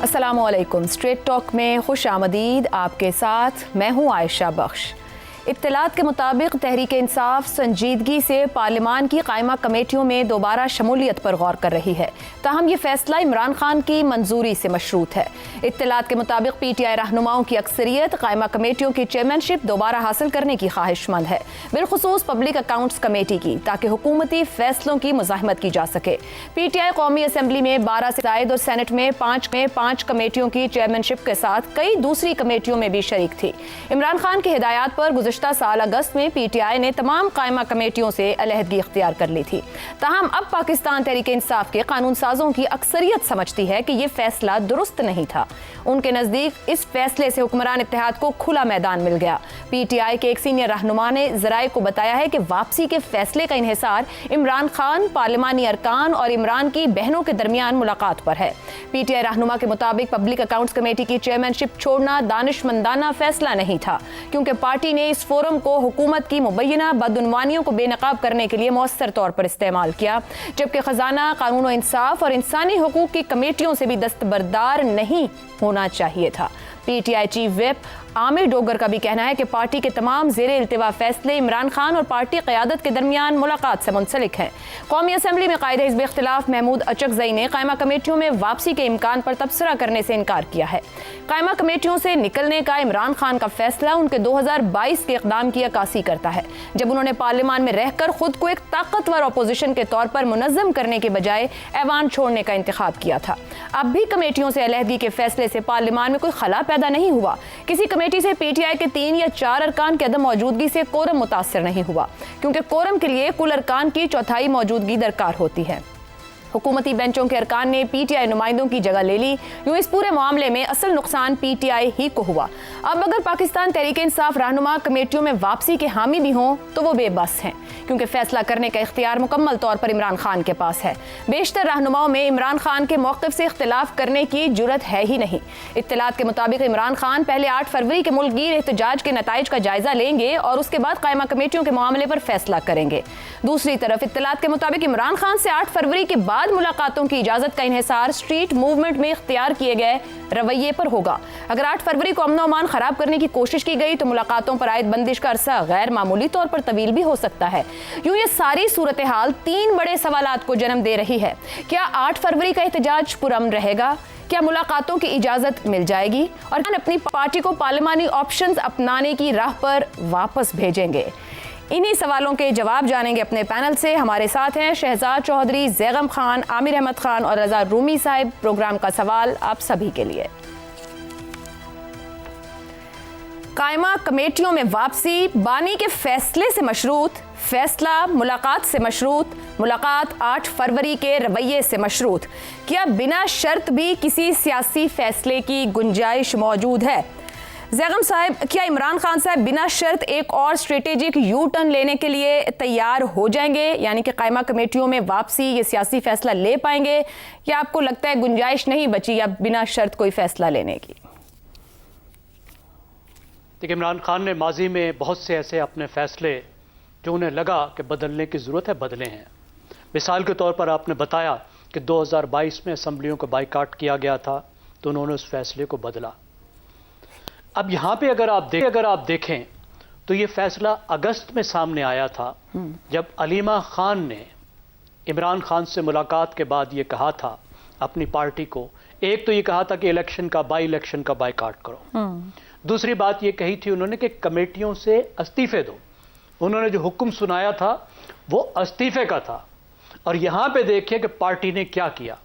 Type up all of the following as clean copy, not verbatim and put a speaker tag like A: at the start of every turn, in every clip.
A: अस्सलामुअलैकुम। Straight talk में खुश आमदीद। आपके साथ मैं हूँ आयशा बख्श। इत्तलात के मुताबिक तहरीक इंसाफ संजीदगी से पार्लिमान की कायमा कमेटियों में दोबारा शमूलियत पर गौर कर रही है, ताहम ये फैसला इमरान खान की मंजूरी से मशरूत है। इत्तलात के मुताबिक PTI रहनुमाओं की अक्सरियत कायमा कमेटियों की चेयरमैनशिप दोबारा हासिल करने की ख्वाहिशमंद है, बिलखुसूस पब्लिक अकाउंट्स कमेटी की, ताकि हुकूमती फैसलों की मुज़ाहमत की जा सके। PTI कौमी असम्बली में 12 से जायद और सेनेट में 5 कमेटियों की चेयरमैनशिप के साथ कई दूसरी कमेटियों में भी शरीक थी। इमरान खान की हिदायत पर गुज़श्ता साल अगस्त में PTI ने तमाम कायमा कमेटियों से अलहदगी इख्तियार कर ली थी। ताहम अब पाकिस्तान तहरीक इंसाफ के कानून साजों की अक्सरियत समझती है कि यह फैसला दुरुस्त नहीं था। उनके नजदीक इस फैसले से हुक्मरान इत्तेहाद को खुला मैदान मिल गया। PTI के एक सीनियर रहनुमा ने ज़राए को बताया है कि वापसी के फैसले का इन्हिसार इमरान खान, पार्लिमानी अरकान और इमरान की बहनों के दरमियान मुलाकात पर है। PTI रहनुमा के मुताबिक पब्लिक अकाउंट्स कमेटी की चेयरमैनशिप छोड़ना दानिशमंदाना फैसला नहीं था, क्योंकि पार्टी ने इस फोरम को हुकूमत की मुबैना बदउनवानियों को बेनकाब करने के लिए मौसर तौर पर इस्तेमाल किया, जबकि खजाना, कानून और इंसाफ और इंसानी हुकूक की कमेटियों से भी दस्तबरदार नहीं होना चाहिए था। PTI chief whip Aamir Dogar का भी कहना है कि पार्टी के तमाम ज़ेरे इल्तिवा फैसले इमरान खान और पार्टी क़यादत के दरमियान मुलाकात से मुंसलिक हैं। कौमी असम्बली में कायदे हिज़्ब इख्तिलाफ महमूद अचकज़ई ने कायमा कमेटियों में वापसी के इम्कान पर तबसरा करने से इनकार किया है। कायमा कमेटियों से निकलने का इमरान खान का फैसला उनके 2022 के इक़दाम की अक्कासी करता है, जब उन्होंने पार्लियामान में रहकर खुद को एक ताकतवर अपोजिशन के तौर पर मुनज़्ज़म करने के बजाय ऐवान छोड़ने का इंतखाब किया था। अब भी कमेटियों से अलहदगी के फैसले से पार्लियामान में कोई खला पैदा नहीं हुआ। किसी कमेटी से PTI के 3 या 4 अरकान की अदम मौजूदगी से कोरम मुतासर नहीं हुआ, क्योंकि कोरम के लिए कुल अरकान की चौथाई मौजूदगी दरकार होती है। हुकूमती बेंचों के अरकान ने PTI नुमाइंदों की जगह ले ली। यूं इस पूरे मामले में असल नुकसान PTI ही को हुआ। अब अगर पाकिस्तान तहरीक इंसाफ रहनुमा कमेटियों में वापसी के हामी भी हों तो वो बेबस हैं, क्योंकि फैसला करने का इख्तियार मुकम्मल तौर पर इमरान खान के पास है। बेशतर रहनुमाओं में इमरान खान के मौक़िफ़ से इख्तिलाफ करने की जुर्रत है ही नहीं। इत्तलात के मुताबिक इमरान खान पहले 8 फरवरी के मुल्कगीर एहतजाज के नताइज का जायजा लेंगे और उसके बाद कायमा कमेटियों के मामले पर फैसला करेंगे। दूसरी तरफ इत्तलात के मुताबिक इमरान खान से 8 फरवरी के बाद मुलाकातों की इजाजत का इन्हिसार स्ट्रीट मूवमेंट में इख्तियार किए गए रवैये पर होगा। अगर 8 फरवरी को अमन अमान खराब करने की कोशिश की गई तो मुलाकातों पर आयद बंदिश का अरसा गैर मामूली तौर पर तवील भी हो सकता है। यूं ये सारी सूरत हाल 3 बड़े सवालात को जन्म दे रही है। क्या 8 फरवरी का एहतजाज पुरअमन रहेगा? क्या मुलाकातों की इजाजत मिल जाएगी? और अपनी पार्टी को पार्लिमानी ऑप्शंस अपनाने की राह पर वापस भेजेंगे? इन्हीं सवालों के जवाब जानेंगे अपने पैनल से। हमारे साथ हैं शहजाद चौधरी, ज़ैगम खान, आमिर अहमद खान और रज़ा रूमी साहिब। प्रोग्राम का सवाल आप सभी के लिए। कायमा कमेटियों में वापसी बानी के फैसले से मशरूत, फैसला मुलाकात से मशरूत, मुलाकात 8 फरवरी के रवैये से मशरूत। क्या बिना शर्त भी किसी सियासी फैसले की गुंजाइश मौजूद है? ज़ैगम साहब, क्या इमरान खान साहब बिना शर्त एक और स्ट्रेटेजिक यू टर्न लेने के लिए तैयार हो जाएंगे, यानी कि कायमा कमेटियों में वापसी ये सियासी फैसला ले पाएंगे, या आपको लगता है गुंजाइश नहीं बची अब बिना शर्त कोई फैसला लेने की?
B: देखिए, इमरान खान ने माजी में बहुत से ऐसे अपने फैसले जो उन्हें लगा कि बदलने की ज़रूरत है बदले हैं। मिसाल के तौर पर आपने बताया कि 2022 में असम्बलियों को बाइकाट किया गया था, तो उन्होंने उस फैसले को बदला। अब यहाँ पे अगर आप देखें तो ये फैसला अगस्त में सामने आया था, जब अलीमा खान ने इमरान खान से मुलाकात के बाद ये कहा था अपनी पार्टी को, एक तो ये कहा था कि बाई इलेक्शन का बाइकाट करो। दूसरी बात ये कही थी उन्होंने कि कमेटियों से इस्तीफे दो। उन्होंने जो हुक्म सुनाया था वो इस्तीफे का था। और यहाँ पे देखिए कि पार्टी ने क्या किया।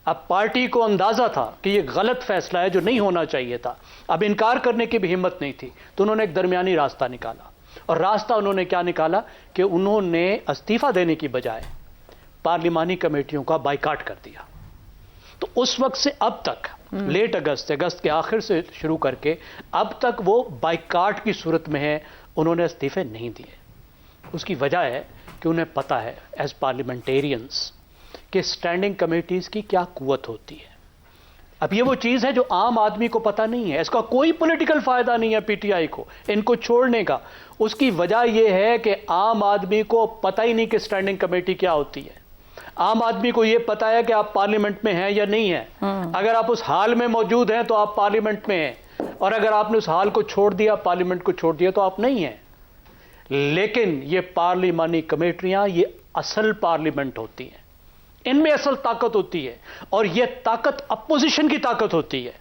B: अब पार्टी को अंदाजा था कि ये गलत फैसला है जो नहीं होना चाहिए था। अब इनकार करने की भी हिम्मत नहीं थी, तो उन्होंने एक दरमियानी रास्ता निकाला। और रास्ता उन्होंने क्या निकाला कि उन्होंने इस्तीफा देने की बजाय पार्लिमानी कमेटियों का बाइकाट कर दिया। तो उस वक्त से अब तक लेट अगस्त के आखिर से शुरू करके अब तक वो बाइकाट की सूरत में है, उन्होंने इस्तीफे नहीं दिए। उसकी वजह है कि उन्हें पता है एज पार्लियामेंटेरियंस कि स्टैंडिंग कमेटीज़ की क्या कुव्वत होती है। अब ये वो चीज़ है जो आम आदमी को पता नहीं है, इसका कोई पॉलिटिकल फ़ायदा नहीं है PTI को इनको छोड़ने का। उसकी वजह यह है कि आम आदमी को पता ही नहीं कि स्टैंडिंग कमेटी क्या होती है। आम आदमी को ये पता है कि आप पार्लियामेंट में हैं या नहीं हैं। अगर आप उस हाल में मौजूद हैं तो आप पार्लियामेंट में हैं, और अगर आपने उस हाल को छोड़ दिया, पार्लियामेंट को छोड़ दिया, तो आप नहीं हैं। लेकिन ये पार्लिमानी कमेटियां ये असल पार्लियामेंट होती हैं, इनमें असल ताकत होती है, और ये ताकत अपोजिशन की ताकत होती है।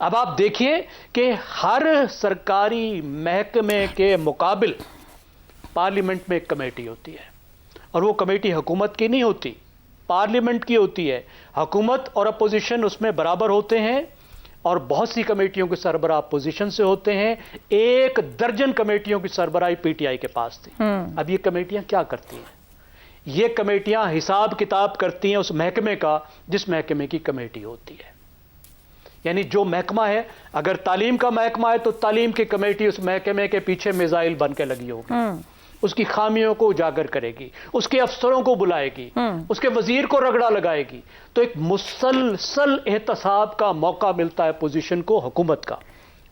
B: अब आप देखिए कि हर सरकारी महकमे के मुकाबिल पार्लियामेंट में एक कमेटी होती है, और वो कमेटी हुकूमत की नहीं होती, पार्लियामेंट की होती है। हुकूमत और अपोजिशन उसमें बराबर होते हैं, और बहुत सी कमेटियों के सरबराह अपोजिशन से होते हैं। 1 दर्जन कमेटियों की सरबराही पीटीआई के पास थी। अब ये कमेटियां क्या करती हैं? ये कमेटियां हिसाब किताब करती हैं उस महकमे का जिस महकमे की कमेटी होती है। यानी जो महकमा है, अगर तालीम का महकमा है तो तालीम की कमेटी उस महकमे के पीछे मिसाइल बन के लगी होगी, उसकी खामियों को उजागर करेगी, उसके अफसरों को बुलाएगी, उसके वजीर को रगड़ा लगाएगी। तो एक मुसलसल एहतसाब का मौका मिलता है पोजीशन को हुकूमत का,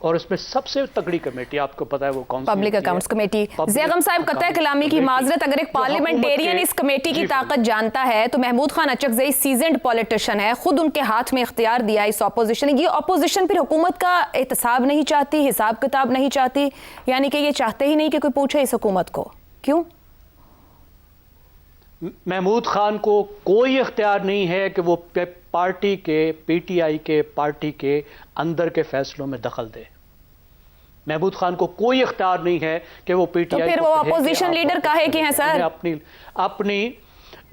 B: और इसमें सबसे तगड़ी कमेटी आपको पता है वो कौन सी?
A: Public accounts committee. ज़ैगम साहब, कतई कलामी की माजरत, अगर एक पार्लियामेंटेरियन इस कमेटी की ताकत जानता है तो महमूद खान अचकज़ई सीजन्ड पॉलिटिशियन है, खुद उनके हाथ में इख्तियार दिया इस ऑपोजिशन। ये ऑपोजिशन फिर हुकूमत का एहतसाब नहीं चाहती, हिसाब किताब नहीं चाहती, यानी कि ये चाहते ही नहीं कि कोई पूछे इस हुकूमत को, क्यों?
B: महमूद खान को कोई इख्तियार नहीं है कि वो पार्टी के, पीटीआई के, पार्टी के अंदर के फैसलों में दखल दे। महमूद खान को कोई इख्तियार नहीं है कि वो पीटीआई,
A: तो फिर वो अपोजिशन लीडर काहे के हैं सर?
B: अपनी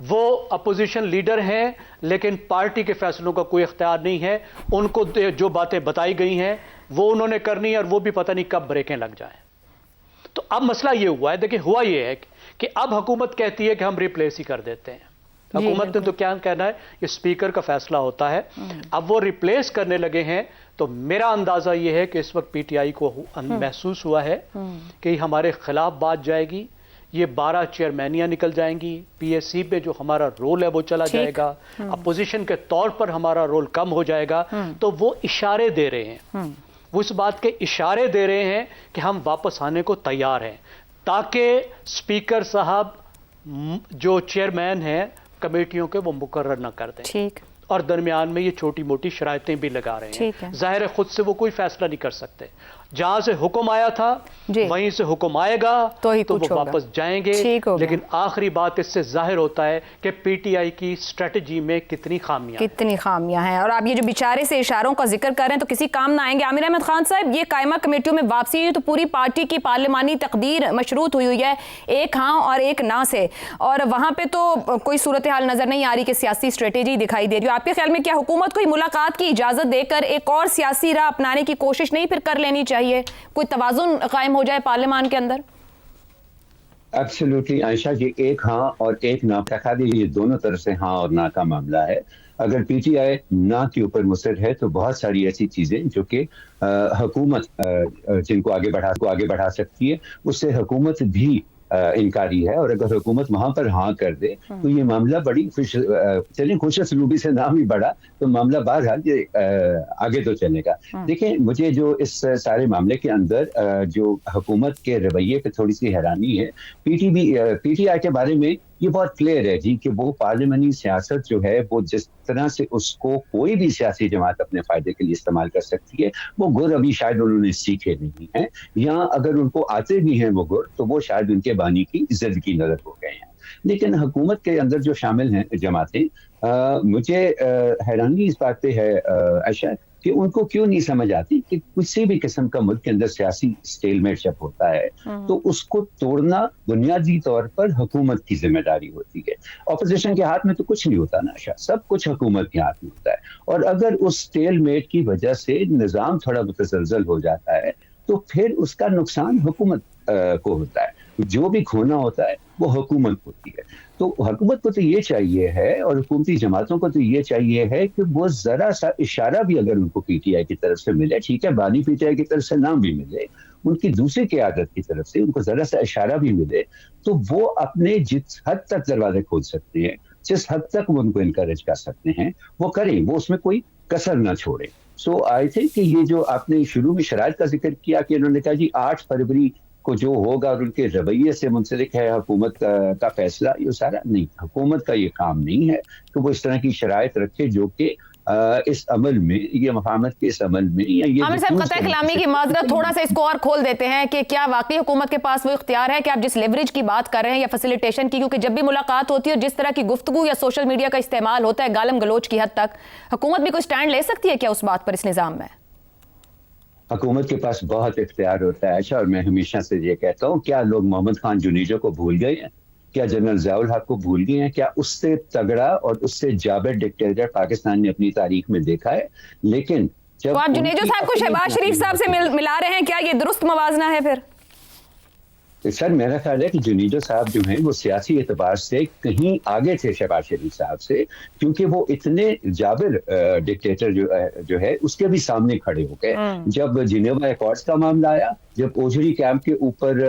B: वो अपोजिशन लीडर हैं, लेकिन पार्टी के फैसलों का कोई इख्तियार नहीं है। उनको जो बातें बताई गई हैं वो उन्होंने करनी है, और वो भी पता नहीं कब ब्रेकें लग जाएं। तो अब मसला ये हुआ है, देखिए हुआ ये है कि अब हुकूमत कहती है कि हम रिप्लेस ही कर देते हैं। हुकूमत ने तो क्या कहना है, ये स्पीकर का फैसला होता है। अब वो रिप्लेस करने लगे हैं, तो मेरा अंदाजा ये है कि इस वक्त पीटीआई को महसूस हुआ है कि हमारे खिलाफ बात जाएगी, ये 12 चेयरमैनियां निकल जाएंगी, पीएससी पे जो हमारा रोल है वो चला जाएगा, अपोजिशन के तौर पर हमारा रोल कम हो जाएगा। तो वो इशारे दे रहे हैं, वो इस बात के इशारे दे रहे हैं कि हम वापस आने को तैयार हैं, ताकि स्पीकर साहब जो चेयरमैन हैं कमेटियों के वो मुकर्रर न कर दें।
A: ठीक।
B: और दरमियान में ये छोटी मोटी शरायतें भी लगा रहे हैं। जाहिर है खुद से वो कोई फैसला नहीं कर सकते, जहां से हुक्म आया था वहीं से हुक्म आएगा तो वो वापस जाएंगे। लेकिन आखिरी बात इससे जाहिर होता है कि पीटीआई की स्ट्रेटजी में कितनी खामियां हैं। और आप ये जो बेचारे से इशारों का जिक्र कर रहे हैं तो किसी काम ना आएंगे। आमिर अहमद खान साहब, ये कायमा कमेटियों में वापसी है तो पूरी पार्टी की पार्लिमानी तकदीर मशरूत हुई है एक हाँ और एक ना से, और वहां पे तो कोई सूरत हाल नजर नहीं आ रही कि सियासी स्ट्रेटेजी दिखाई दे रही है। आपके ख्याल में क्या हुकूमत को मुलाकात की इजाजत देकर एक और सियासी राह अपनाने की कोशिश नहीं फिर कर लेनी चाहिए, कोई तवाजुन कायम हो जाए पार्लियामान के अंदर?
C: एब्सोल्युटली आयशा जी, एक हाँ और एक ना का ये दोनों तरफ से हाँ और ना का मामला है। अगर पीटीआई ना के ऊपर मुसर है तो बहुत सारी ऐसी चीजें जो कि हुकूमत जिनको आगे बढ़ा सकती है, उससे हुकूमत भी इनकारी है। और अगर हुकूमत वहां पर हाँ कर दे तो ये मामला बड़ी खुशसलूबी से ना भी बढ़ा तो मामला बहरहाल ये आगे तो चलेगा। देखिए, मुझे जो इस सारे मामले के अंदर जो हुकूमत के रवैये पे थोड़ी सी हैरानी है। पीटीआई के बारे में ये बहुत क्लियर है जी कि वो पार्लियामानी सियासत जो है वो जिस तरह से उसको कोई भी सियासी जमात अपने फायदे के लिए इस्तेमाल कर सकती है, वो गुर अभी शायद उन्होंने सीखे नहीं है, या अगर उनको आते भी हैं वो गुर तो वो शायद उनके बानी की इज्जत की नजर हो गए हैं। लेकिन हुकूमत के अंदर जो शामिल हैं जमातें, मुझे हैरानी इस बात पे है आयशा कि उनको क्यों नहीं समझ आती कि किसी भी किस्म का मुल्क के अंदर सियासी स्टेलमेट जब होता है तो उसको तोड़ना बुनियादी तौर पर हुकूमत की जिम्मेदारी होती है। ऑपोजिशन के हाथ में तो कुछ नहीं होता ना, सब कुछ हुकूमत के हाथ में होता है। और अगर उस स्टेलमेट की वजह से निज़ाम थोड़ा मुतज़लज़ल हो जाता है तो फिर उसका नुकसान हुकूमत को होता है। जो भी खोना होता है वो हुकूमत होती है। तो हुकूमत को तो ये चाहिए है और हुकूमती जमातों को तो ये चाहिए है कि वो जरा सा इशारा भी अगर उनको पीटीआई की तरफ से मिले, ठीक है, बानी पीटीआई की तरफ से ना भी मिले, उनकी दूसरी क़यादत की तरफ से उनको जरा सा इशारा भी मिले तो वो अपने जिस हद तक दरवाजे खोल सकते हैं, जिस हद तक वो उनको इनकरेज कर सकते हैं वो करें, वो उसमें कोई कसर ना छोड़े। सो आई थिंक कि ये जो आपने शुरू में शराइत का जिक्र किया कि उन्होंने कहा जी 8 फरवरी को जो होगा और उनके रवैये से मुंसलिक है हुकूमत का फैसला, ये सारा नहीं, हुकूमत का ये काम नहीं है कि वो इस तरह की शराइत रखे जो कि इस अमल में, ये मफाहमत के इस अमल में, या ये
A: आमिर साहब कतई कलामी की माजरत, थोड़ा सा इसको और खोल देते हैं कि क्या वाकई हुकूमत के पास वो इख्तियार है कि आप जिस लेवरेज की बात कर रहे हैं या फैसिलिटेशन की, क्योंकि जब भी मुलाकात होती है और जिस तरह की गुफ्तगू या सोशल मीडिया का इस्तेमाल होता है गालम गलोच की हद तक, हुकूमत भी कोई स्टैंड ले सकती है क्या उस बात पर इस निज़ाम में?
C: हुकूमत के पास बहुत इख्तियार होता है अच्छा, और मैं हमेशा से ये कहता हूँ, क्या लोग मोहम्मद खान जुनीजो को भूल गए हैं? क्या जनरल ज़ियाउल हक को भूल गए हैं? क्या उससे तगड़ा और उससे जाबिर डिक्टेटर पाकिस्तान ने अपनी तारीख में देखा है? लेकिन जब
A: तो आप जुनेजो साहब को शहबाज शरीफ साहब से मिला रहे हैं, क्या ये दुरुस्त मवाजना है फिर?
C: सर मेरा ख्याल है कि जुनीजो साहब जो हैं वो सियासी एतबार से कहीं आगे थे शहबाज शरीफ साहब से, क्योंकि वो इतने जाबिर डिक्टेटर जो है उसके भी सामने खड़े हो गए। जब जिनेवा एकॉर्ड्स का मामला आया, जब ओझड़ी कैंप के ऊपर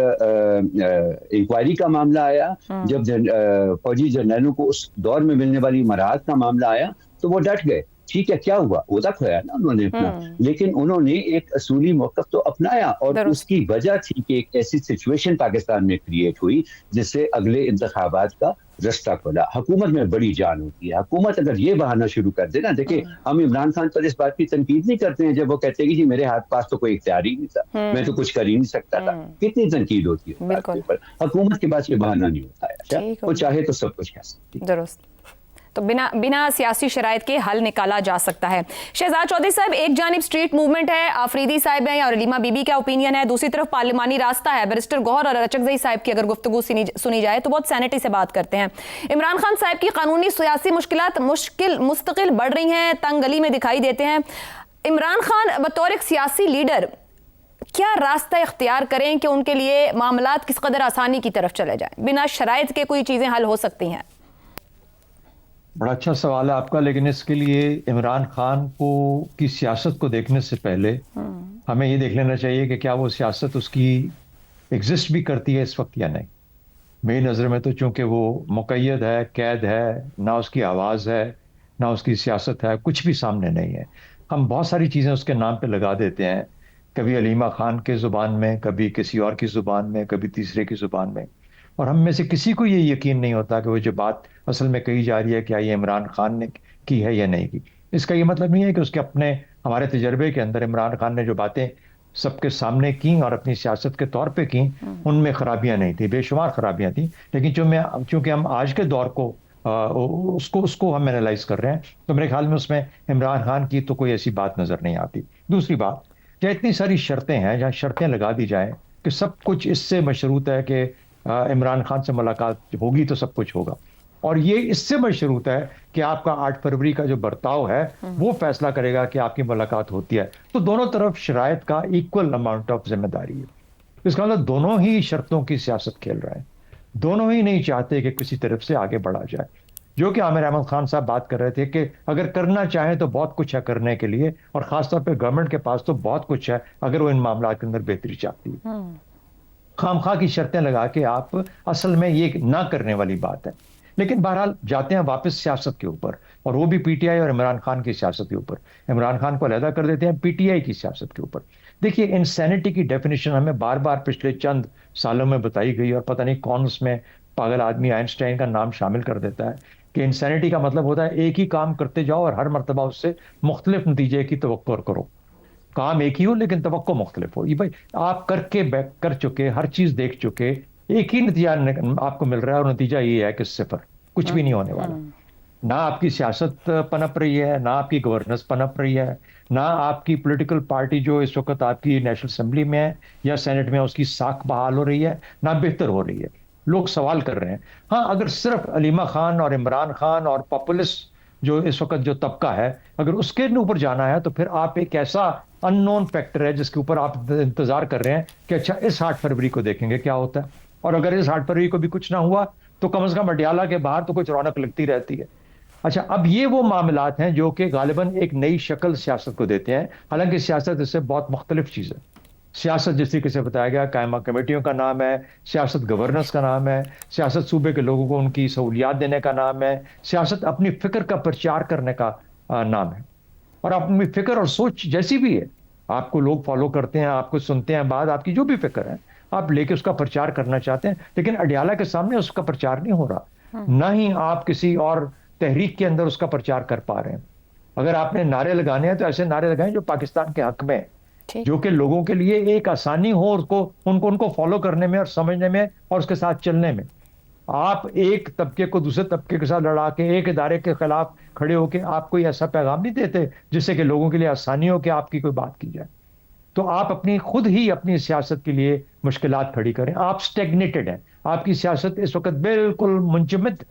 C: इंक्वायरी का मामला आया, जब फौजी जनरलों को उस दौर में मिलने वाली मराहत का मामला आया, तो वो डट गए। ठीक है, क्या हुआ? ओहदा खोया ना उन्होंने अपना, लेकिन उन्होंने एक असूली मौक़िफ़ तो अपनाया, और उसकी वजह थी कि एक ऐसी सिचुएशन पाकिस्तान में क्रिएट हुई जिससे अगले इंतखाबात का रास्ता खुला। हुकूमत में बड़ी जान होती है। हुकूमत अगर ये बहाना शुरू कर दे ना, देखिए हम इमरान खान पर इस बात की तनकीद नहीं करते हैं जब वो कहते हैं कि जी मेरे हाथ पास तो कोई इख्तियार ही नहीं था, मैं तो कुछ कर ही नहीं सकता था। कितनी तनकीद होती है हुकूमत के पास, ये बहाना नहीं होता है। अच्छा, वो चाहे तो सब कुछ कह सकती है।
A: दुरुस्त, तो बिना सियासी शराइत के हल निकाला जा सकता है। शहजाद चौधरी साहब, एक जानिब स्ट्रीट मूवमेंट है, आफरीदी साहब हैं और अलीमा बीबी का ओपिनियन है, दूसरी तरफ पार्लिमानी रास्ता है। बैरिस्टर गौहर और रचकजई साहब की अगर गुफ्तगू सुनी जाए तो बहुत सैनिटी से बात करते हैं। इमरान खान साहब की कानूनी सियासी मुश्किल बढ़ रही हैं, तंग गली में दिखाई देते हैं। इमरान खान बतौर एक सियासी लीडर क्या रास्ता इख्तियार करें कि उनके लिए मामलात किस कदर आसानी की तरफ चले जाएं, बिना शराइत के कोई चीज़ें हल हो सकती हैं?
D: बड़ा अच्छा सवाल है आपका, लेकिन इसके लिए इमरान खान को की सियासत को देखने से पहले हमें ये देख लेना चाहिए कि क्या वो सियासत उसकी एग्जिस्ट भी करती है इस वक्त या नहीं। मेरी नज़र में तो चूंकि वो मुक़य्यद है, कैद है, ना उसकी आवाज़ है, ना उसकी सियासत है, कुछ भी सामने नहीं है। हम बहुत सारी चीज़ें उसके नाम पे लगा देते हैं, कभी अलीमा खान के ज़ुबान में, कभी किसी और की ज़ुबान में, कभी तीसरे की ज़ुबान में, और हम में से किसी को ये यकीन नहीं होता कि वो जो बात असल में कही जा रही है क्या ये इमरान खान ने की है या नहीं की। इसका ये मतलब नहीं है कि उसके अपने हमारे तजर्बे के अंदर इमरान खान ने जो बातें सबके सामने की और अपनी सियासत के तौर पे की उनमें खराबियां नहीं थी, बेशुमार खराबियां थी। लेकिन चूंकि हम आज के दौर को उसको हम एनालाइज कर रहे हैं, तो मेरे ख्याल में उसमें इमरान खान की तो कोई ऐसी बात नजर नहीं आती। दूसरी बात, जहाँ इतनी सारी शर्तें हैं, जहाँ शर्तें लगा दी जाए कि सब कुछ इससे मशरूत है कि इमरान खान से मुलाकात होगी तो सब कुछ होगा, और ये इससे मशरूत है कि आपका 8 फरवरी का जो बर्ताव है वो फैसला करेगा कि आपकी मुलाकात होती है, तो दोनों तरफ शराइत का इक्वल अमाउंट ऑफ जिम्मेदारी है। इसका मतलब दोनों ही शर्तों की सियासत खेल रहे हैं, दोनों ही नहीं चाहते कि किसी तरफ से आगे बढ़ा जाए। जो कि आमिर अहमद खान साहब बात कर रहे थे कि अगर करना चाहें तो बहुत कुछ है करने के लिए, और खासतौर पर गवर्नमेंट के पास तो बहुत कुछ है अगर वो इन मामला के अंदर बेहतरी चाहती है। खामखा की शर्तें लगा के आप, असल में ये ना करने वाली बात है। लेकिन बहरहाल जाते हैं वापस सियासत के ऊपर, और वो भी पीटीआई और इमरान खान की सियासत के ऊपर। इमरान खान को अलहदा कर देते हैं पीटीआई की सियासत के ऊपर। देखिए, इंसैनिटी की डेफिनेशन हमें बार बार पिछले चंद सालों में बताई गई, और पता नहीं कौन उसमें पागल आदमी आइंस्टाइन का नाम शामिल कर देता है कि इंसैनिटी का मतलब होता है एक ही काम करते जाओ और हर मरतबा उससे मुख्तलिफ नतीजे की तवक्को करो। काम एक ही हो लेकिन तवक्को मुख्तलिफ हो। ये भाई आप कर चुके, हर चीज देख चुके, एक ही नतीजा आपको मिल रहा है, और नतीजा ये है कि सिफर, कुछ भी नहीं होने वाला। ना आपकी सियासत पनप रही है, ना आपकी गवर्नेंस पनप रही है, ना आपकी पॉलिटिकल पार्टी जो इस वक्त आपकी नेशनल असेंबली में है या सेनेट में उसकी साख बहाल हो रही है, ना बेहतर हो रही है। लोग सवाल कर रहे हैं। हाँ, अगर सिर्फ अलीमा खान और इमरान खान और पॉपुलिस्ट जो इस वक्त जो तबका है, अगर उसके ऊपर जाना है तो फिर आप एक ऐसा अननोन फैक्टर है जिसके ऊपर आप इंतजार कर रहे हैं कि अच्छा इस 8 फरवरी को देखेंगे क्या होता है, और अगर इस 8 फरवरी को भी कुछ ना हुआ तो कम से कम अडियाला के बाहर तो कुछ रौनक लगती रहती है। अच्छा, अब ये वो मामलात हैं जो कि गालिबन एक नई शक्ल सियासत को देते हैं। हालांकि सियासत इससे बहुत मुख्तलिफ चीज़ है। सियासत जिस तरीके से बताया गया कायमा कमेटियों का नाम है, सियासत गवर्नेंस का नाम है, सियासत सूबे के लोगों को उनकी सहूलियात देने का नाम है, सियासत अपनी फिक्र का प्रचार करने का नाम है। और अपनी फिक्र और सोच जैसी भी है, आपको लोग फॉलो करते हैं, आपको सुनते हैं, बात आपकी जो भी फिक्र है आप लेके उसका प्रचार करना चाहते हैं, लेकिन अडयाला के सामने उसका प्रचार नहीं हो रहा, ना ही आप किसी और तहरीक के अंदर उसका प्रचार कर पा रहे हैं। अगर आपने नारे लगाने हैं तो ऐसे नारे लगाएं जो पाकिस्तान के हक में, जो कि लोगों के लिए एक आसानी हो उनको फॉलो करने में और समझने में और उसके साथ चलने में। आप एक तबके को दूसरे तबके के साथ लड़ा के एक इदारे के खिलाफ खड़े होके आप कोई ऐसा पैगाम नहीं देते जिससे कि लोगों के लिए आसानी हो कि आपकी कोई बात की जाए। तो आप खुद ही अपनी सियासत के लिए मुश्किलात खड़ी करें। आप स्टेगनेटेड हैं, आपकी सियासत इस वक्त बिल्कुल मुंजमद,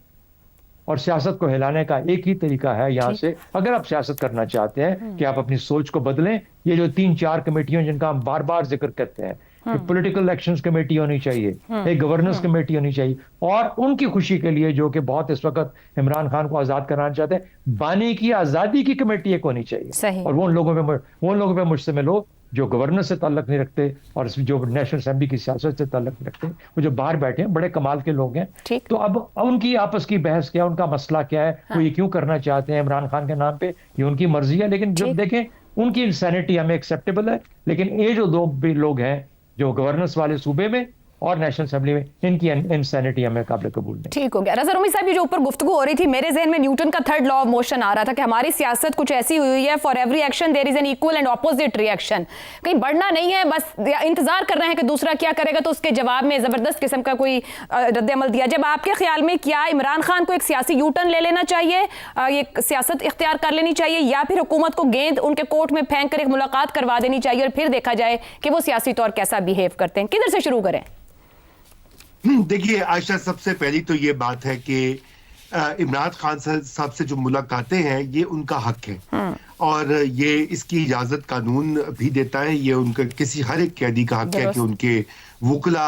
D: और सियासत को हिलाने का एक ही तरीका है यहाँ से, अगर आप सियासत करना चाहते हैं, कि आप अपनी सोच को बदलें। ये जो 3-4 कमेटियों जिनका हम बार बार जिक्र करते हैं, कि पॉलिटिकल एक्शंस कमेटी होनी चाहिए, एक गवर्नेंस कमेटी होनी चाहिए, और उनकी खुशी के लिए जो कि बहुत इस वक्त इमरान खान को आजाद कराना चाहते हैं, बानी की आजादी की कमेटी एक होनी चाहिए। और वो उन लोगों पे मुझसे मिलो जो गवर्नेंस से ताल्लुक नहीं रखते और जो नेशनल असेंबली की सियासत से ताल्लुक नहीं रखते, वो जो बाहर बैठे हैं बड़े कमाल के लोग हैं। तो अब उनकी आपस की बहस क्या है, उनका मसला क्या है, वो ये क्यों करना चाहते हैं इमरान खान के नाम पे, ये उनकी मर्जी है। लेकिन जब देखें उनकी इंसैनिटी हमें एक्सेप्टेबल है, लेकिन ये जो दो भी लोग हैं जो गवर्नेंस वाले सूबे में और नेशनल असेंबली में, इनकी इंसैनिटी हमें काबिल कबूल नहीं।
A: ठीक हो गया। रज़ा रूमी साहब, ये जो ऊपर गुफ्तगू हो रही थी, मेरे ज़हन में न्यूटन का थर्ड लॉ ऑफ मोशन आ रहा था कि हमारी सियासत कुछ ऐसी हुई है, for every action there is an equal and opposite reaction. कहीं बढ़ना नहीं है, बस इंतजार कर रहे हैं कि दूसरा क्या करेगा तो उसके जवाब में ज़बरदस्त किस्म का कोई रद्द-ए-अमल दिया। जब आपके ख्याल में क्या इमरान खान को एक सियासी यू टर्न ले लेना चाहिए, ये सियासत इख्तियार कर लेनी चाहिए, या फिर हुकूमत को गेंद उनके कोर्ट में फेंक कर एक मुलाकात करवा देनी चाहिए और फिर देखा जाए कि वो सियासी तौर कैसा बिहेव करते हैं? किधर से शुरू करें?
E: देखिए आयशा, सबसे पहली तो ये बात है कि इमरान खान साहब से जो मुलाकातें हैं ये उनका हक है, और ये इसकी इजाजत कानून भी देता है। ये उनका किसी हर एक कैदी का हक है कि उनके वुकला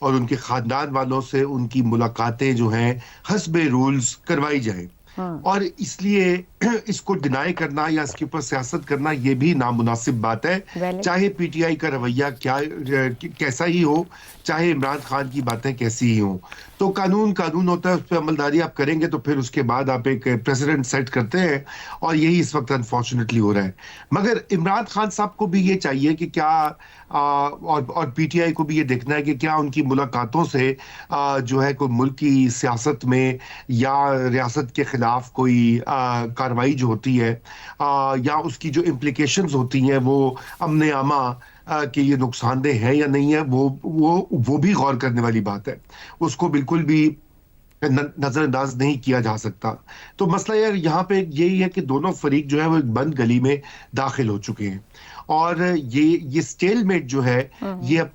E: और उनके खानदान वालों से उनकी मुलाकातें जो हैं हस्बे रूल्स करवाई जाए। और इसलिए इसको डिनाई करना या इसके ऊपर सियासत करना ये भी नामुनासिब बात है, चाहे पीटीआई का रवैया कैसा ही हो, चाहे इमरान खान की बातें कैसी ही हो। तो कानून होता है, उस पर अमलदारी आप करेंगे तो फिर उसके बाद आप एक प्रेसिडेंट सेट करते हैं, और यही इस वक्त अनफॉर्चुनेटली हो रहा है। मगर इमरान खान साहब को भी ये चाहिए कि क्या और पीटीआई को भी ये देखना है कि क्या उनकी मुलाकातों से जो है कोई मुल्क की सियासत में या रियासत के खिलाफ कोई कार्रवाई जो होती है या उसकी जो इम्प्लीकेशंस होती हैं वो अमन आमा कि ये नुकसानदेह है या नहीं है, वो भी गौर करने वाली बात है। उसको बिल्कुल भी नजरअंदाज नहीं किया जा सकता। तो मसला यार यहाँ पे यही है कि दोनों फरीक जो है वो एक बंद गली में दाखिल हो चुके हैं, और ये स्टेलमेट जो है ये अब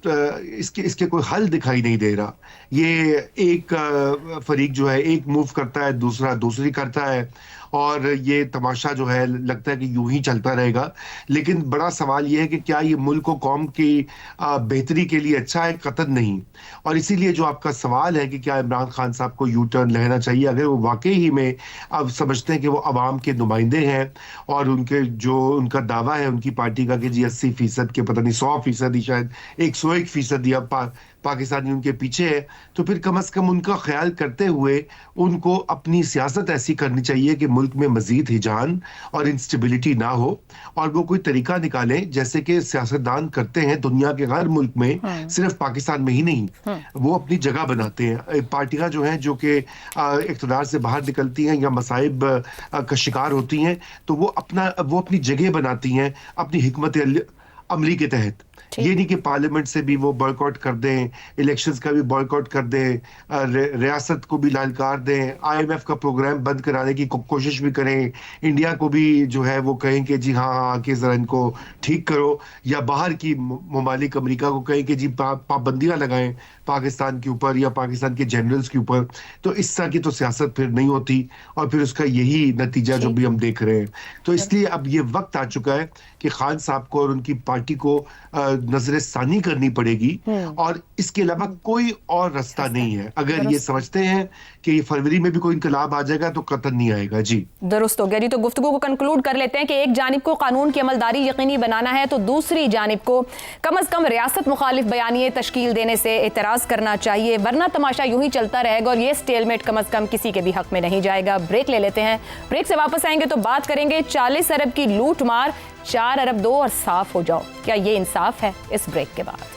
E: इसके कोई हल दिखाई नहीं दे रहा। ये एक फरीक जो है एक मूव करता है, दूसरा दूसरी करता है, और ये तमाशा जो है लगता है कि यूं ही चलता रहेगा। लेकिन बड़ा सवाल ये है कि क्या ये मुल्क को कौम की बेहतरी के लिए अच्छा है? कतई नहीं। और इसीलिए जो आपका सवाल है कि क्या इमरान खान साहब को यू टर्न लेना चाहिए, अगर वो वाकई ही में अब समझते हैं कि वो अवाम के नुमाइंदे हैं और उनका दावा है उनकी पार्टी का कि जी 80% के पता नहीं 100% ही शायद 101% या पाकिस्तानी उनके पीछे है, तो फिर कम से कम उनका ख्याल करते हुए उनको अपनी सियासत ऐसी करनी चाहिए कि मुल्क में मजीद हिजान और इंस्टेबिलिटी ना हो, और वो कोई तरीका निकालें जैसे कि सियासतदान करते हैं दुनिया के हर मुल्क में, सिर्फ पाकिस्तान में ही नहीं। वो अपनी जगह बनाते हैं। पार्टियां जो हैं जो कि इक़्तिदार से बाहर निकलती हैं या मसाइब का शिकार होती हैं, तो वो अपनी जगह बनाती हैं अपनी हिकमत अमली के तहत। ये नहीं कि पार्लियामेंट से भी वो बॉयकॉट कर दें, इलेक्शंस का भी बॉयकॉट कर दें, रियासत को भी लालकार दें, IMF का प्रोग्राम बंद कराने की कोशिश भी करें, इंडिया को भी जो है वो कहें कि जी हाँ आके जरा इनको ठीक करो, या बाहर की ममालिक अमेरिका को कहें कि जी पाबंदियां लगाएं पाकिस्तान के ऊपर या पाकिस्तान के जनरल्स के ऊपर। तो इस तरह की तो सियासत फिर नहीं होती, और फिर उसका यही नतीजा जो भी हम देख रहे हैं। तो इसलिए अब ये वक्त आ चुका है कि खान साहब को और उनकी पार्टी को नजरसानी करनी पड़ेगी, और इसके अलावा कोई और रास्ता नहीं है। अगर ये समझते हैं कि फरवरी में भी कोई इनकलाब आ जाएगा तो कतई नहीं आएगा। जी
A: दुरुस्त हो गया जी। तो गुफ्तगू को कंक्लूड कर लेते हैं कि एक जानिब को कानून की अमलदारी यकीनी बनाना है तो दूसरी जानिब को कम अज कम रियासत मुखालिफ बयानिए तश्कील देने से एतराज़ करना चाहिए, वरना तमाशा यूं ही चलता रहेगा और ये स्टेलमेट कम अज कम किसी के भी हक में नहीं जाएगा। ब्रेक ले लेते हैं, ब्रेक से वापस आएंगे तो बात करेंगे 40 अरब की लूट मार, 4 अरब दो और साफ हो जाओ, क्या ये इंसाफ है? इस ब्रेक के बाद।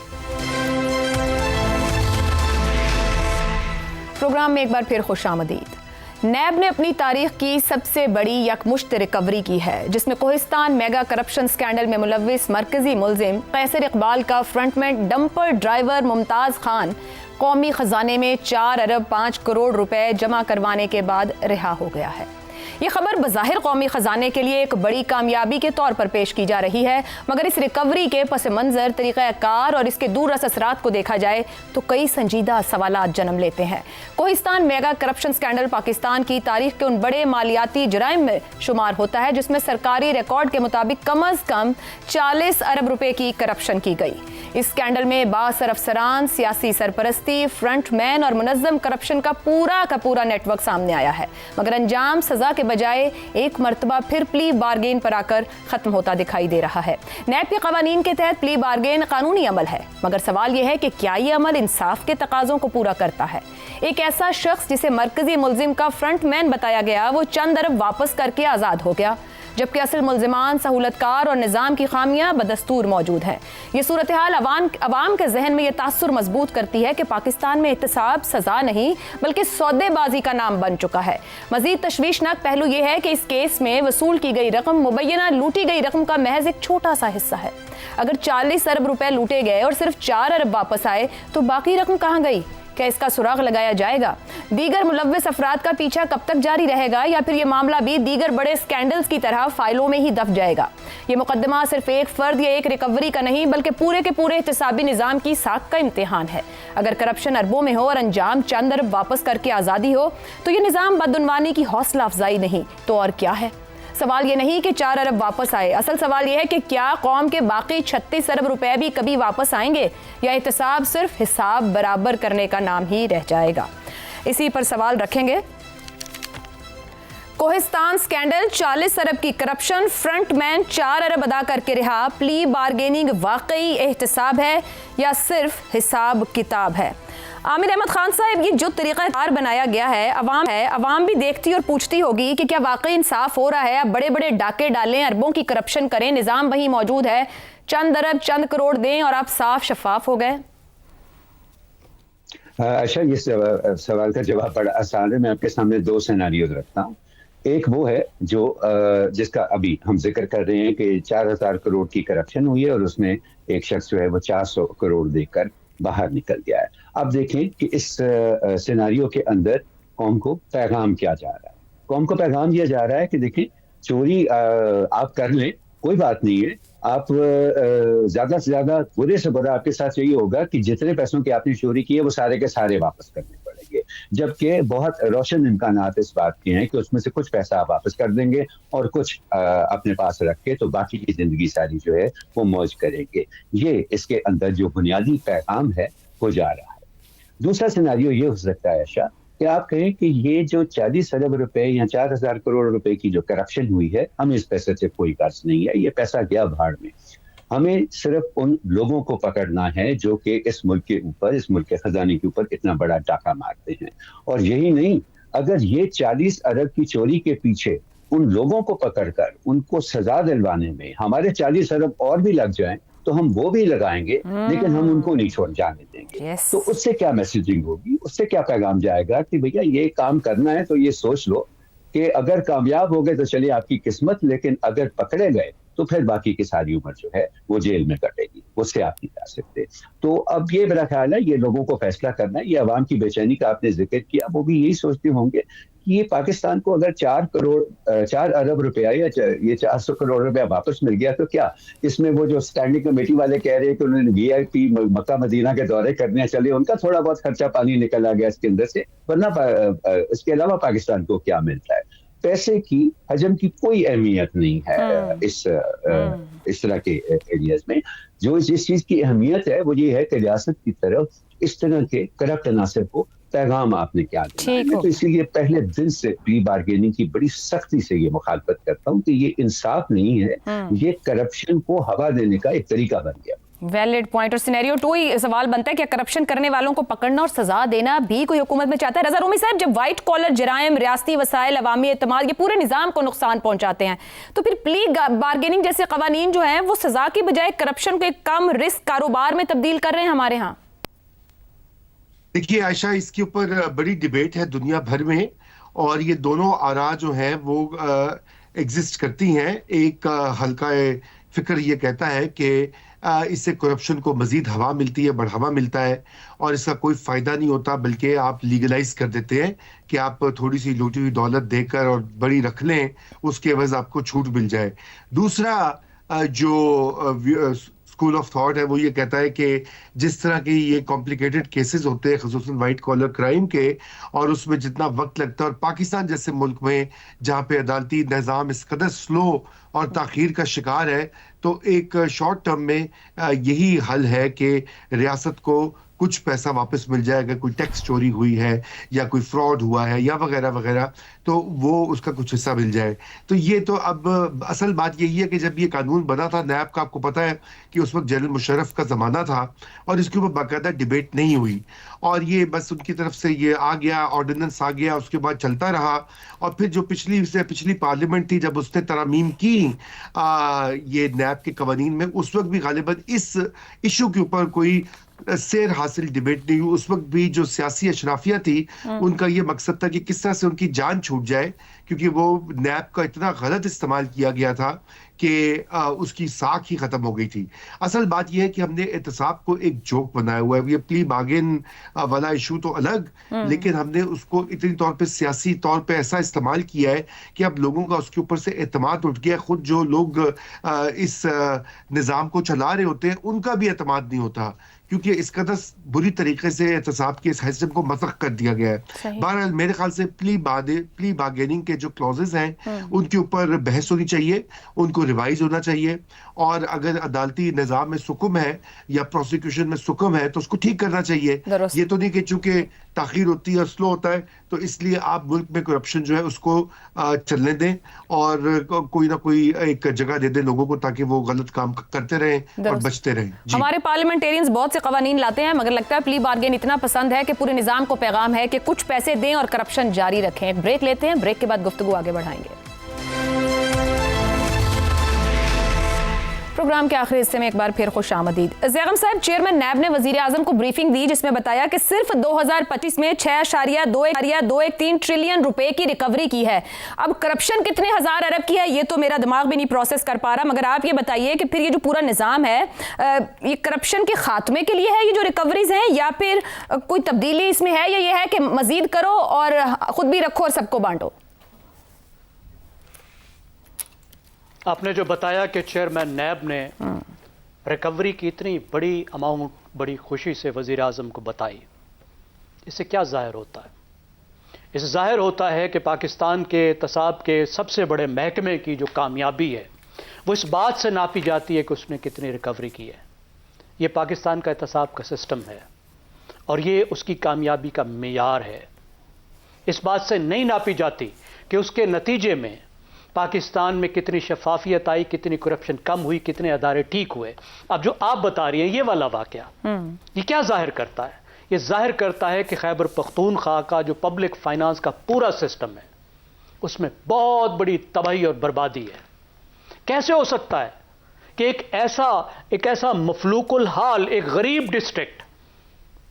A: प्रोग्राम में एक बार फिर खुशामदीद। नैब ने अपनी तारीख की सबसे बड़ी यकमुश्त रिकवरी की है, जिसमें कोहिस्तान मेगा करप्शन स्कैंडल में मुलव्विस मरकजी मुलजिम कैसर इकबाल का frontman dumper driver Mumtaz Khan कौमी खजाने में 4 अरब 5 करोड़ रुपए जमा करवाने के बाद रिहा हो गया है। ये खबर बज़ाहिर कौमी खजाने के लिए एक बड़ी कामयाबी के तौर पर पेश की जा रही है, मगर इस रिकवरी के पस मंज़र, तरीक़ाकार और इसके दूररस असरात को देखा जाए तो कई संजीदा सवालात जन्म लेते हैं। Kohistan mega corruption scandal Pakistan की तारीख के उन बड़े मालियाती जराइम में शुमार होता है जिसमें सरकारी रिकॉर्ड के मुताबिक कम अज़ कम 40 अरब रुपए की करप्शन की गई। इस स्कैंडल में बासर अफसरान, सियासी सरपरस्ती, फ्रंटमैन और मुनज़्ज़म करप्शन का पूरा नेटवर्क सामने आया है, मगर अंजाम सजा के बजाय एक मर्तबा फिर प्ली बार्गेन पर आकर खत्म होता दिखाई दे रहा है। नैब के कवानीन के तहत प्ली बार्गेन कानूनी अमल है, मगर सवाल यह है कि क्या ये अमल इंसाफ के तकाजों को पूरा करता है। एक ऐसा शख्स जिसे मरकजी मुलजिम का फ्रंटमैन बताया गया, वो चंद अरब वापस करके आज़ाद हो गया, जबकि असल मुलजिमान, सहूलतकार और निज़ाम की खामियां बदस्तूर मौजूद हैं। ये सूरत हाल अवाम के जहन में यह तासुर मजबूत करती है कि पाकिस्तान में एहतसाब सजा नहीं बल्कि सौदेबाजी का नाम बन चुका है। मजीद तशवीशनाक पहलू यह है कि इस केस में वसूल की गई रकम मुबैना लूटी गई रकम का महज एक छोटा सा हिस्सा है। अगर 40 अरब रुपए लूटे गए और सिर्फ 4 अरब वापस आए तो बाकी रकम कहाँ गई? क्या इसका सुराग लगाया जाएगा? दीगर मुलव्विस अफराद का पीछा कब तक जारी रहेगा, या फिर ये मामला भी दीगर बड़े स्कैंडल्स की तरह फाइलों में ही दब जाएगा? ये मुकदमा सिर्फ एक फर्द या एक रिकवरी का नहीं बल्कि पूरे के पूरे एहतसाबी निज़ाम की साख का इम्तिहान है। अगर करप्शन अरबों में हो और अंजाम चंद अरब वापस करके आज़ादी हो तो ये निज़ाम बदउनवानी की हौसला अफजाई नहीं तो और क्या है। सवाल ये नहीं कि 4 अरब वापस आए, असल सवाल ये है कि क्या कौम के बाकी 36 अरब रुपए भी कभी वापस आएंगे, या एहतसाब सिर्फ हिसाब बराबर करने का नाम ही रह जाएगा। इसी पर सवाल रखेंगे। कोहिस्तान स्कैंडल, 40 अरब की करप्शन, फ्रंटमैन 4 अरब अदा करके रिहा, प्ली बार्गेनिंग वाकई एहतसाब है या सिर्फ हिसाब किताब है? आमिर अहमद खान साहब, ये जो तरीक़ाकार बनाया गया है, अवाम भी देखती और पूछती होगी कि क्या वाकई इंसाफ हो रहा है? आप बड़े बड़े डाके डालें, अरबों की करप्शन करें, निज़ाम वही मौजूद है, चंद अरब चंद करोड़ दें और आप साफ शफाफ हो गए।
C: अच्छा, ये सवाल का जवाब बड़ा आसान है। मैं आपके सामने 2 सिनेरियोज रखता हूँ। एक वो है जो जिसका अभी हम जिक्र कर रहे हैं कि 4000 करोड़ की करप्शन हुई है और उसमें एक शख्स जो है वो 400 करोड़ देकर बाहर निकल गया है। अब देखें कि इस सिनेरियो के अंदर कौम को पैगाम क्या जा रहा है। कौम को पैगाम दिया जा रहा है कि देखें, चोरी आप कर लें, कोई बात नहीं है, आप ज्यादा से ज्यादा, बुरे से बुरा आपके साथ यही होगा कि जितने पैसों की आपने चोरी की है वो सारे के सारे वापस करने पड़ेंगे, जबकि बहुत रोशन इम्कानात इस बात के हैं कि उसमें से कुछ पैसा आप वापस कर देंगे और कुछ अपने पास रख के तो बाकी की जिंदगी सारी जो है वो मौज करेंगे। ये इसके अंदर जो बुनियादी पैगाम है हो जा रहा है। दूसरा सिनेरियो ये हो सकता है आशा कि आप कहें कि ये जो 40 अरब रुपए या 4000 करोड़ रुपए की जो करप्शन हुई है, हमें इस पैसे से कोई गर्ज नहीं है, ये पैसा गया भाड़ में। हमें सिर्फ उन लोगों को पकड़ना है जो कि इस मुल्क के ऊपर, इस मुल्क के खजाने के ऊपर इतना बड़ा डाका मारते हैं। और यही नहीं, अगर ये 40 अरब की चोरी के पीछे उन लोगों को पकड़कर उनको सजा दिलवाने में हमारे 40 अरब और भी लग जाएं तो हम वो भी लगाएंगे, लेकिन हम उनको नहीं छोड़ जाने देंगे। तो उससे क्या मैसेजिंग होगी, उससे क्या पैगाम जाएगा कि भैया ये काम करना है तो ये सोच लो कि अगर कामयाब हो गए तो चलिए आपकी किस्मत, लेकिन अगर पकड़े गए तो फिर बाकी की सारी उम्र जो है वो जेल में कटेगी, उससे आप नहीं जा सकते। तो अब ये मेरा ख्याल है ये लोगों को फैसला करना है। ये अवाम की बेचैनी का आपने जिक्र किया, वो भी यही सोचते होंगे कि ये पाकिस्तान को अगर 4 अरब रुपया या ये 400 करोड़ रुपया वापस मिल गया तो क्या इसमें वो जो स्टैंडिंग कमेटी वाले कह रहे हैं कि उन्होंने VIP मक्का मदीना के दौरे करने चले, उनका थोड़ा बहुत खर्चा पानी निकल आ गया इसके अंदर से, वरना इसके अलावा पाकिस्तान को क्या मिलता है? पैसे की हजम की कोई अहमियत नहीं है इस तरह के एरियाज में। जो जिस चीज की अहमियत है वो ये है कि रियासत की तरफ इस तरह के करप्ट अनासर को पैगाम आपने क्या देना है। मैं तो इसीलिए पहले दिन से प्री बार्गेनिंग की बड़ी सख्ती से ये मुखालफत करता हूँ कि ये इंसाफ नहीं है, ये करप्शन को हवा देने का एक तरीका बन गया।
A: Valid point. और सिनेरियो 2 ही सवाल बनता है कि करप्शन करने वालों को पकड़ना और सजा देना भी कोई हुकूमत में चाहता है? रजा रूमी साहब, जब व्हाइट कॉलर जराइम, रियासती वसाइल, अवामी एतमाद, ये पूरे निज़ाम को नुकसान पहुंचाते हैं, तो फिर प्ली बार्गेनिंग जैसे कवानीन जो हैं वो सजा की बजाय करप्शन को एक कम रिस्क कारोबार में तब्दील कर रहे हैं हमारे यहाँ।
E: देखिए आयशा, इसके ऊपर बड़ी डिबेट है दुनिया भर में, और ये दोनों आरा जो हैं वो एग्जिस्ट करती हैं। एक हल्का फिक्र ये कहता है कि इससे करप्शन को मजीद हवा मिलती है, बढ़ावा मिलता है, और इसका कोई फायदा नहीं होता, बल्कि आप लीगलाइज कर देते हैं कि आप थोड़ी सी लूटी हुई दौलत देकर और बड़ी रख लें, उसके एवज आपको छूट मिल जाए। दूसरा जो स्कूल ऑफ थॉट है वो ये कहता है कि जिस तरह के ये कॉम्प्लिकेटेड केसेस होते हैं, खुसूसन वाइट कॉलर क्राइम के, और उसमें जितना वक्त लगता है, और पाकिस्तान जैसे मुल्क में जहाँ पे अदालती निज़ाम इस कदर स्लो और ताखीर का शिकार है, तो एक शॉर्ट टर्म में यही हल है कि रियासत को कुछ पैसा वापस मिल जाएगा, कोई टैक्स चोरी हुई है या कोई फ्रॉड हुआ है या वगैरह वगैरह, तो वो उसका कुछ हिस्सा मिल जाए। तो ये तो अब असल बात यही है कि जब ये कानून बना था नैब का, आपको पता है कि उस वक्त जनरल मुशर्रफ का जमाना था और इसके ऊपर बाकायदा डिबेट नहीं हुई, और ये बस उनकी तरफ से ये आ गया, ऑर्डिनेंस आ गया, उसके बाद चलता रहा। और फिर जो पिछली पार्लियामेंट थी, जब उसने तरमीम की ये नैब के कवानीन में, उस वक्त भी गालिबन इस इशू के ऊपर कोई सेर हासिल डिबेट नहीं हुई। उस वक्त भी जो सियासी अशराफिया थी, उनका ये मकसद था कि किस तरह से उनकी जान छूट जाए, क्योंकि वो नैब का इतना गलत इस्तेमाल किया गया था कि उसकी साख ही खत्म हो गई थी। असल बात यह है कि हमने एहतसाब को एक जोक बनाया हुआ है। ये प्ली बार्गेन वाला इशू तो अलग, लेकिन हमने उसको इतनी तौर पे सियासी तौर पे ऐसा इस्तेमाल किया है कि अब लोगों का उसके ऊपर से एतमाद उठ गया। खुद जो लोग इस निज़ाम को चला रहे होते हैं, उनका भी एतमाद नहीं होता, क्योंकि इस कदर बुरी तरीके से एहतसाब के इस सिस्टम को मसख कर दिया गया है। बहरहाल मेरे ख्याल से प्ली बार्गेनिंग के जो क्लॉजेस हैं, उनके ऊपर बहस होनी चाहिए, उनको रिवाइज होना चाहिए, और अगर अदालती निज़ाम में सुकुम है या प्रोसिक्यूशन में सुकुम है तो उसको ठीक करना चाहिए। ये तो नहीं कि चूंकि ताखीर होती है, स्लो होता है, तो इसलिए आप मुल्क में करप्शन जो है उसको चलने दें, और कोई ना कोई एक जगह दे दें लोगों को, ताकि वो गलत काम करते रहें और बचते रहें।
A: हमारे पार्लियामेंटेरियंस बहुत से कवानीन लाते हैं, मगर लगता है प्ली बार्गेन इतना पसंद है कि पूरे निजाम को पैगाम है कि कुछ पैसे दें और करप्शन जारी रखें। ब्रेक लेते हैं, ब्रेक के बाद गुफ्तगू आगे बढ़ाएंगे। प्रोग्राम के आखिरी हिस्से में एक बार फिर खुश आमदीद। ज़ैगम साहब, चेयरमैन नैब ने वज़ीर आज़म को ब्रीफिंग दी, जिसमें बताया कि सिर्फ 2025 में 6.213 ट्रिलियन रुपए की रिकवरी की है। अब करप्शन कितने हजार अरब की है ये तो मेरा दिमाग भी नहीं प्रोसेस कर पा रहा, मगर आप ये बताइए कि फिर ये जो पूरा निज़ाम है, ये करप्शन के खात्मे के लिए है ये जो रिकवरीज हैं, या फिर कोई तब्दीली इसमें है, या ये है कि मजीद करो और खुद भी रखो और सबको बांटो?
B: आपने जो बताया कि चेयरमैन नैब ने रिकवरी की इतनी बड़ी अमाउंट बड़ी खुशी से वज़ीर आज़म को बताई, इससे क्या ज़ाहिर होता है? इससे ज़ाहिर होता है कि पाकिस्तान के एहतसाब के सबसे बड़े महकमे की जो कामयाबी है वो इस बात से नापी जाती है कि उसने कितनी रिकवरी की है। ये पाकिस्तान का एहतसाब का सिस्टम है और ये उसकी कामयाबी का मेयार है। इस बात से नहीं नापी जाती कि उसके नतीजे में पाकिस्तान में कितनी शफाफियत आई, कितनी करप्शन कम हुई, कितने अदारे ठीक हुए। अब जो आप बता रही हैं ये वाला वाकया, ये क्या जाहिर करता है? ये जाहिर करता है कि खैबर पख्तूनख्वा का जो पब्लिक फाइनेंस का पूरा सिस्टम है उसमें बहुत बड़ी तबाही और बर्बादी है। कैसे हो सकता है कि एक ऐसा मफलूकुल हाल, एक गरीब डिस्ट्रिक्ट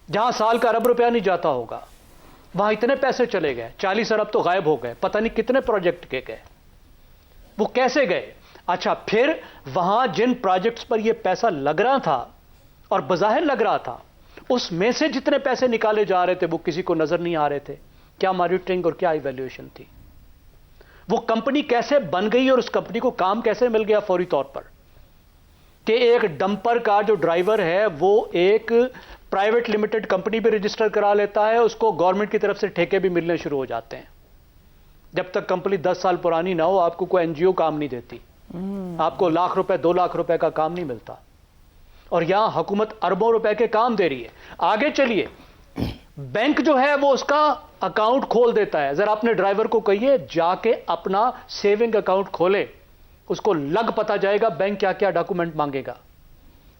B: जहां साल का अरब रुपया नहीं जाता होगा, वहां इतने पैसे चले गए, 40 अरब तो गायब हो गए, पता नहीं कितने प्रोजेक्ट के गए, वो कैसे गए? अच्छा, फिर वहां जिन प्रोजेक्ट्स पर यह पैसा लग रहा था और बज़ाहिर लग रहा था, उसमें से जितने पैसे निकाले जा रहे थे वो किसी को नजर नहीं आ रहे थे। क्या मॉनिटरिंग और क्या इवैल्यूएशन थी? वो कंपनी कैसे बन गई और उस कंपनी को काम कैसे मिल गया फौरी तौर पर कि एक डंपर का जो ड्राइवर है वो एक प्राइवेट लिमिटेड कंपनी भी रजिस्टर करा लेता है, उसको गवर्नमेंट की तरफ से ठेके भी मिलने शुरू हो जाते हैं। जब तक कंपनी 10 साल पुरानी ना हो आपको कोई एनजीओ काम नहीं देती, आपको लाख रुपए 2 लाख रुपए का काम नहीं मिलता, और यहां हुकूमत अरबों रुपए के काम दे रही है। आगे चलिए, बैंक जो है वो उसका अकाउंट खोल देता है। जरा अपने ड्राइवर को कहिए जाके अपना सेविंग अकाउंट खोले, उसको लग पता जाएगा बैंक क्या क्या डॉक्यूमेंट मांगेगा।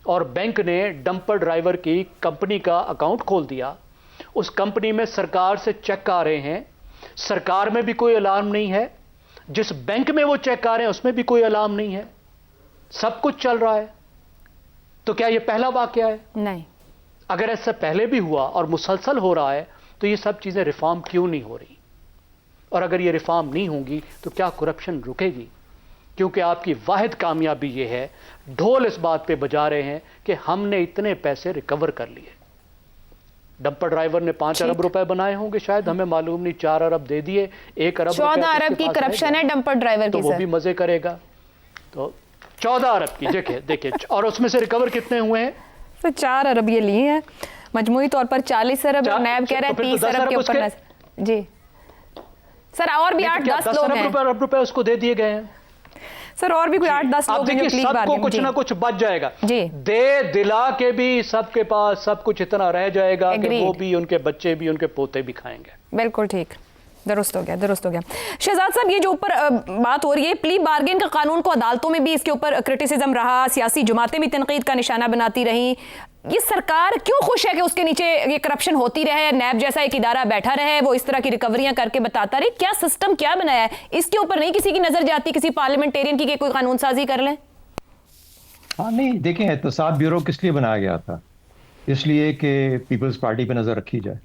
B: और बैंक ने डंपर ड्राइवर की कंपनी का अकाउंट खोल दिया। उस कंपनी में सरकार से चेक आ रहे हैं, सरकार में भी कोई अलार्म नहीं है, जिस बैंक में वो चेक आ रहे हैं उसमें भी कोई अलार्म नहीं है, सब कुछ चल रहा है। तो क्या ये पहला वाकया है?
A: नहीं।
B: अगर ऐसा पहले भी हुआ और मुसलसल हो रहा है तो ये सब चीज़ें रिफॉर्म क्यों नहीं हो रही? और अगर ये रिफॉर्म नहीं होंगी तो क्या करप्शन रुकेगी? क्योंकि आपकी वाहिद कामयाबी ये है, ढोल इस बात पे बजा रहे हैं कि हमने इतने पैसे रिकवर कर लिए। डंपर ड्राइवर ने 5 अरब रुपए बनाए होंगे शायद, हमें मालूम नहीं, 4 अरब दे दिए, 1 अरब
A: 14 अरब की करप्शन है डंपर ड्राइवर
B: तो
A: की,
B: वो भी मजे करेगा। तो 14 अरब की देखिए और उसमें से रिकवर कितने हुए हैं?
A: तो 4 अरब ये लिए हैं, मजमूई तौर पर 40 अरब, नैब कह रहा है 30 अरब के ऊपर। जी सर, और भी 8-10 लोग हैं।
B: 10 अरब रुपए उसको दे दिए गए हैं
A: सर, और भी कोई 8-10 लोग हैं जो प्लीज
B: सबको कुछ ना कुछ बच जाएगा
A: जी।
B: दे दिला के भी सबके पास सब कुछ इतना रह जाएगा कि वो भी, उनके बच्चे भी, उनके पोते भी खाएंगे।
A: बिल्कुल ठीक, दुरुस्त हो गया, दुरुस्त हो गया। शहजाद साहब, ये जो ऊपर बात हो रही है प्ली बार्गेन का कानून को अदालतों में भी इसके ऊपर क्रिटिसिज्म रहा, सियासी जमातें भी तनकीद का निशाना बनाती रही, ये सरकार क्यों खुश है कि उसके नीचे ये करप्शन होती रहे, नैब जैसा एक इदारा बैठा रहे, वो इस तरह की रिकवरियां करके बताता रहे? क्या सिस्टम क्या बनाया है? इसके ऊपर नहीं किसी की नजर जाती, किसी पार्लियामेंटेरियन की, कोई कानून साजी कर लें?
D: हाँ नहीं, देखें, एहतसाब ब्यूरो किस लिए बनाया गया था? इसलिए कि पीपल्स पार्टी पे नजर रखी जाए।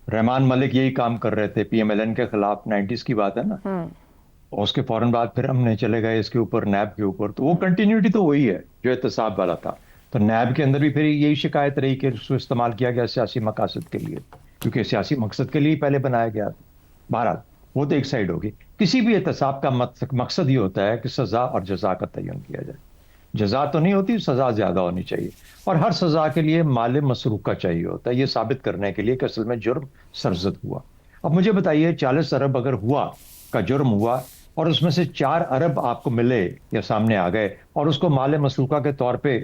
D: रहमान मलिक यही काम कर रहे थे PMLN के खिलाफ, 90s की बात है ना। और उसके फौरन बाद फिर हमने चले गए इसके ऊपर, नैब के ऊपर, तो वो कंटिन्यूटी तो वही है जो एहतसाब वाला था। तो नैब के अंदर भी फिर यही शिकायत रही कि उसको इस्तेमाल किया गया सियासी मकासद के लिए, क्योंकि सियासी मकसद के लिए पहले बनाया गया था। बहरहाल वो तो एक साइड होगी। किसी भी एहतसाब का मकसद ये होता है कि सजा और जजा का तयन किया जाए। जजा तो नहीं होती, सजा ज्यादा होनी चाहिए, और हर सजा के लिए माल मसरूका चाहिए होता है, ये साबित करने के लिए कि असल में जुर्म सरजद हुआ। अब मुझे बताइए, 40 अरब अगर हुआ का जुर्म हुआ और उसमें से 4 अरब आपको मिले या सामने आ गए और उसको माल मसरूका के तौर पे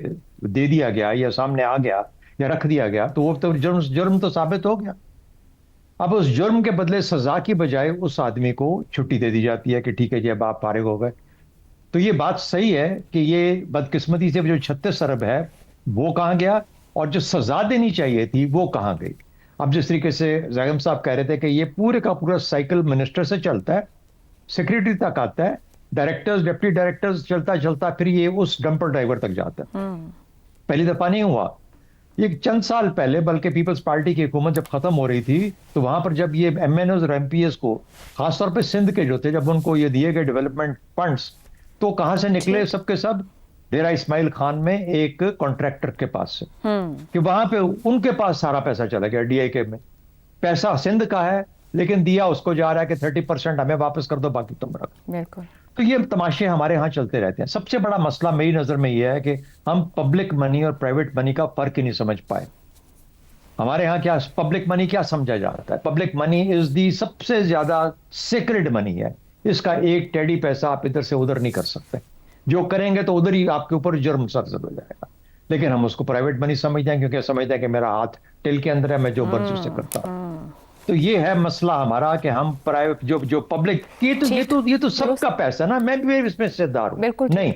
D: दे दिया गया या सामने आ गया या रख दिया गया, तो वो तो जुर्म तो साबित हो गया। अब उस जुर्म के बदले सजा की बजाय उस आदमी को छुट्टी दे दी जाती है कि ठीक है जी, अब आप फारिग हो गए। तो ये बात सही है कि ये बदकिस्मती से जो 36 अरब है वो कहाँ गया, और जो सजा देनी चाहिए थी वो कहाँ गई? अब जिस तरीके से ज़ैगम साहब कह रहे थे कि ये पूरे का पूरा साइकिल मिनिस्टर से चलता है, सेक्रेटरी तक आता है, डायरेक्टर्स, डिप्टी डायरेक्टर्स, चलता चलता फिर ये उस डंपर ड्राइवर तक जाता है। पहली दफा नहीं हुआ ये, चंद साल पहले, बल्कि पीपल्स पार्टी की हुकूमत जब खत्म हो रही थी, तो वहां पर जब ये MNOs और MPs को, खासतौर पर सिंध के जो थे, जब उनको ये दिए गए डेवलपमेंट फंड्स, तो कहां से निकले सबके सब? डेरा इस्माइल खान में एक कॉन्ट्रैक्टर के पास से, कि वहां पे उनके पास सारा पैसा चला गया। DIK में पैसा सिंध का है, लेकिन दिया उसको जा रहा है कि 30% हमें वापस कर दो, बाकी तुम रखो।
A: बिल्कुल।
D: तो ये तमाशे हमारे यहाँ चलते रहते हैं। सबसे बड़ा मसला मेरी नजर में यह है कि हम पब्लिक मनी और प्राइवेट मनी का फर्क ही नहीं समझ पाए। हमारे यहाँ क्या पब्लिक मनी क्या समझा जाता है? पब्लिक मनी इज दी सबसे ज्यादा सीक्रेट मनी है। इसका एक टेडी पैसा आप इधर से उधर नहीं कर सकते, जो करेंगे तो उधर ही आपके ऊपर जुर्म सरजद हो जाएगा। लेकिन हम उसको प्राइवेट मनी समझते हैं, क्योंकि समझते हैं कि मेरा हाथ टिल के अंदर है, मैं जो मर्जी उससे करता हूं। तो ये है मसला हमारा कि हम प्राइवेट जो पब्लिक, ये तो सबका पैसा ना, मैं भी इसमें हिस्सेदार हूं।
A: बिल्कुल
D: नहीं,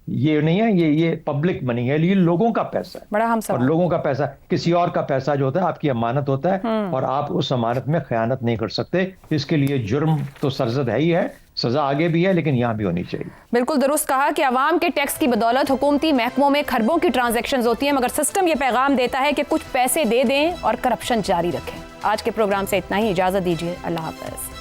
D: ये नहीं है, ये पब्लिक मनी है, ये लोगों का पैसा है।
A: बड़ा हम सब,
D: और लोगों का पैसा, किसी और का पैसा जो होता है आपकी अमानत होता है, और आप उस अमानत में खयानत नहीं कर सकते। इसके लिए जुर्म तो सरजद है ही है, सजा आगे भी है, लेकिन यहां भी होनी चाहिए।
A: बिल्कुल दुरुस्त कहा कि अवाम के टैक्स की बदौलत हुकूमती महकमों में खरबों की ट्रांजैक्शंस होती हैं, मगर सिस्टम ये पैगाम देता है कि कुछ पैसे दे दें और करप्शन जारी रखें। आज के प्रोग्राम से इतना ही, इजाजत दीजिए, अल्लाह हाफ़िज़।